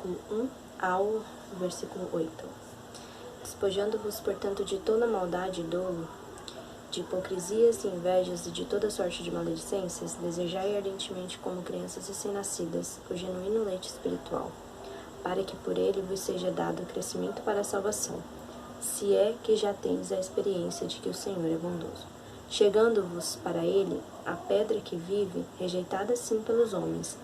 versículo 1 ao versículo 8. Despojando-vos, portanto, de toda maldade e dolo, de hipocrisias e invejas e de toda sorte de maledicências, desejai ardentemente como crianças recém-nascidas o genuíno leite espiritual, para que por ele vos seja dado crescimento para a salvação, se é que já tendes a experiência de que o Senhor é bondoso. Chegando-vos para ele, a pedra que vive, rejeitada sim pelos homens,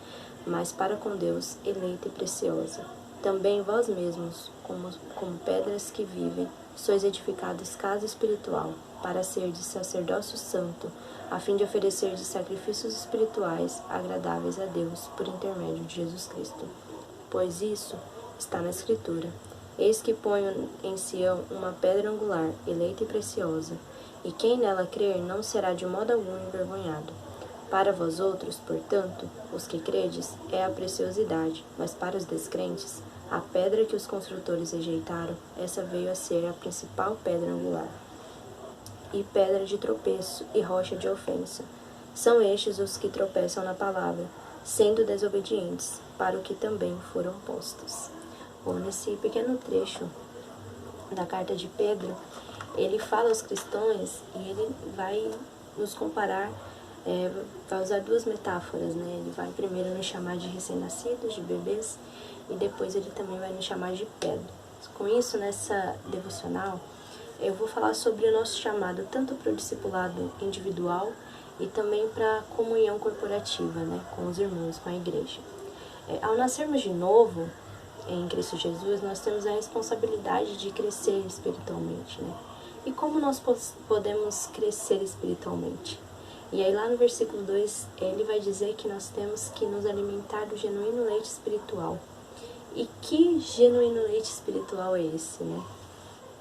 mas para com Deus eleita e preciosa. Também vós mesmos, como pedras que vivem, sois edificados casa espiritual, para ser de sacerdócio santo, a fim de oferecer de sacrifícios espirituais agradáveis a Deus, por intermédio de Jesus Cristo. Pois isso está na Escritura: eis que ponho em Sião uma pedra angular, eleita e preciosa, e quem nela crer não será de modo algum envergonhado. Para vós outros, portanto, os que credes, é a preciosidade, mas para os descrentes, a pedra que os construtores rejeitaram, essa veio a ser a principal pedra angular, e pedra de tropeço e rocha de ofensa. São estes os que tropeçam na palavra, sendo desobedientes, para o que também foram postos. Bom, nesse pequeno trecho da carta de Pedro, ele fala aos cristãos e ele vai nos comparar, vai usar duas metáforas, né? Ele vai primeiro nos chamar de recém-nascidos, de bebês, e depois ele também vai nos chamar de pedra. Com isso, nessa devocional, eu vou falar sobre o nosso chamado, tanto para o discipulado individual e também para a comunhão corporativa, né? Com os irmãos, com a igreja. Ao nascermos de novo em Cristo Jesus, nós temos a responsabilidade de crescer espiritualmente, né? E como nós podemos crescer espiritualmente? E aí lá no versículo 2, ele vai dizer que nós temos que nos alimentar do genuíno leite espiritual. E que genuíno leite espiritual é esse, né?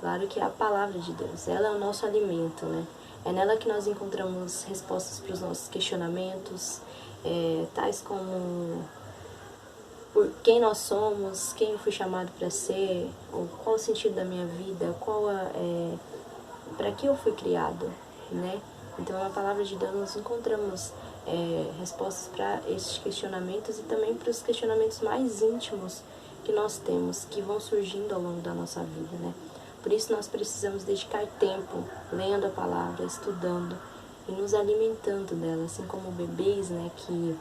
Claro que é a palavra de Deus, ela é o nosso alimento, né? É nela que nós encontramos respostas para os nossos questionamentos, tais como por quem nós somos, quem eu fui chamado para ser, ou qual o sentido da minha vida, para que eu fui criado, né? Então, na palavra de Deus, nós encontramos respostas para esses questionamentos e também para os questionamentos mais íntimos que nós temos, que vão surgindo ao longo da nossa vida, né? Por isso, nós precisamos dedicar tempo lendo a palavra, estudando e nos alimentando dela, assim como bebês, né, que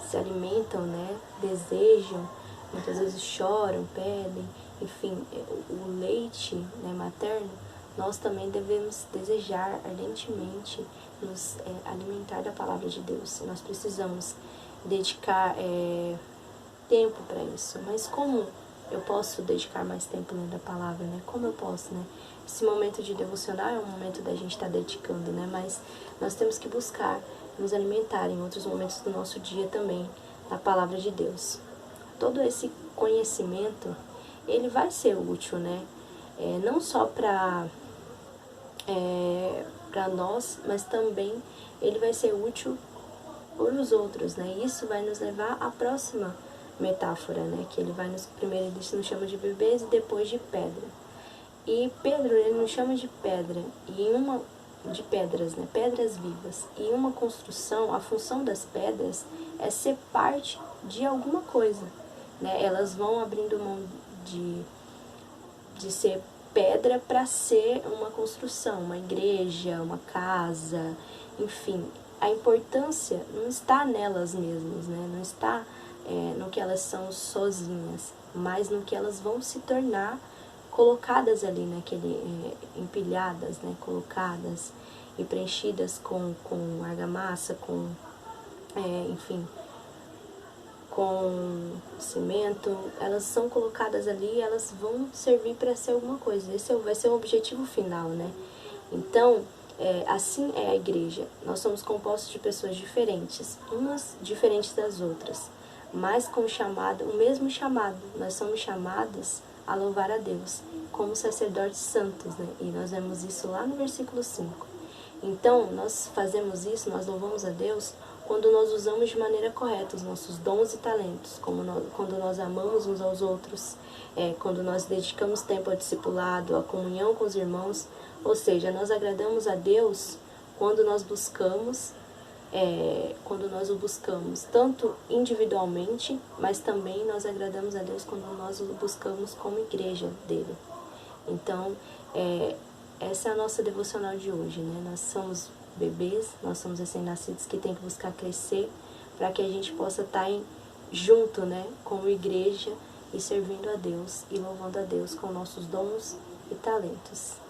se alimentam, né, desejam, muitas vezes choram, pedem, enfim, o leite, né, materno, nós também devemos desejar ardentemente nos alimentar da palavra de Deus. Nós precisamos dedicar tempo para isso. Mas como eu posso dedicar mais tempo lendo a palavra, né? Como eu posso, né? Esse momento de devocional é um momento da gente estar dedicando, né? Mas nós temos que buscar nos alimentar em outros momentos do nosso dia também da palavra de Deus. Todo esse conhecimento, ele vai ser útil, né? Não só para nós, mas também ele vai ser útil por os outros, né? Isso vai nos levar à próxima metáfora, né? Que ele vai primeiro ele nos chama de bebês e depois de pedra. E Pedro, ele nos chama de pedra de pedras, né? Pedras vivas. E uma construção, a função das pedras é ser parte de alguma coisa, né? Elas vão abrindo mão de ser pedra para ser uma construção, uma igreja, uma casa, enfim. A importância não está nelas mesmas, né? Não está no que elas são sozinhas, mas no que elas vão se tornar colocadas ali, empilhadas, né? Colocadas e preenchidas com argamassa, enfim, com cimento. Elas são colocadas ali e elas vão servir para ser alguma coisa. Esse vai ser o objetivo final, né? Então, assim é a igreja. Nós somos compostos de pessoas diferentes, umas diferentes das outras, mas com o mesmo chamado. Nós somos chamados a louvar a Deus como sacerdotes santos, né? E nós vemos isso lá no versículo 5. Então, nós fazemos isso, nós louvamos a Deus quando nós usamos de maneira correta os nossos dons e talentos, quando nós amamos uns aos outros, quando nós dedicamos tempo ao discipulado, à comunhão com os irmãos, ou seja, nós agradamos a Deus quando nós buscamos quando nós o buscamos, tanto individualmente, mas também nós agradamos a Deus quando nós o buscamos como igreja dele. Então, essa é a nossa devocional de hoje, né? Nós somos bebês, nós somos recém-nascidos que tem que buscar crescer para que a gente possa estar junto, né, como igreja e servindo a Deus e louvando a Deus com nossos dons e talentos.